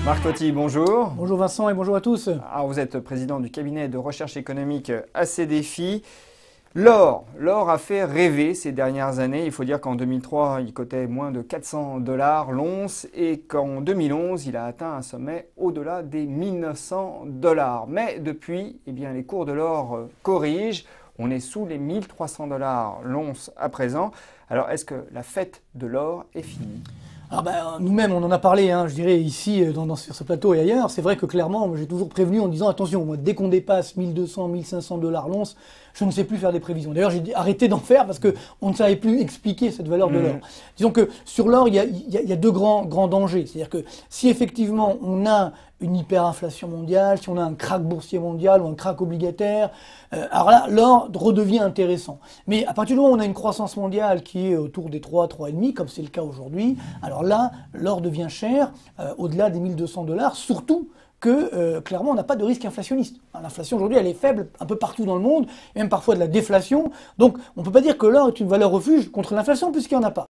Marc Totti, bonjour. Bonjour Vincent et bonjour à tous. Alors vous êtes président du cabinet de recherche économique ACDFI. L'or a fait rêver ces dernières années. Il faut dire qu'en 2003, il cotait moins de 400 $ l'once et qu'en 2011, il a atteint un sommet au-delà des 1900 $. Mais depuis, les cours de l'or corrigent. On est sous les 1300 $ l'once à présent. Alors est-ce que la fête de l'or est finie ? Alors nous-mêmes, on en a parlé, je dirais, ici, sur ce plateau et ailleurs. C'est vrai que clairement, j'ai toujours prévenu en disant, attention, moi, dès qu'on dépasse 1200, 1500 $ l'once, je ne sais plus faire des prévisions. D'ailleurs, j'ai arrêté d'en faire parce qu'on ne savait plus expliquer cette valeur de l'or. Disons que sur l'or, il y a deux grands dangers. C'est-à-dire que si effectivement on a une hyperinflation mondiale, si on a un krach boursier mondial ou un krach obligataire, alors là, l'or redevient intéressant. Mais à partir du moment où on a une croissance mondiale qui est autour des 3,5, comme c'est le cas aujourd'hui, alors là, l'or devient cher, au-delà des 1200 $, surtout que clairement on n'a pas de risque inflationniste. L'inflation aujourd'hui elle est faible un peu partout dans le monde, et même parfois de la déflation. Donc on ne peut pas dire que l'or est une valeur refuge contre l'inflation puisqu'il n'y en a pas.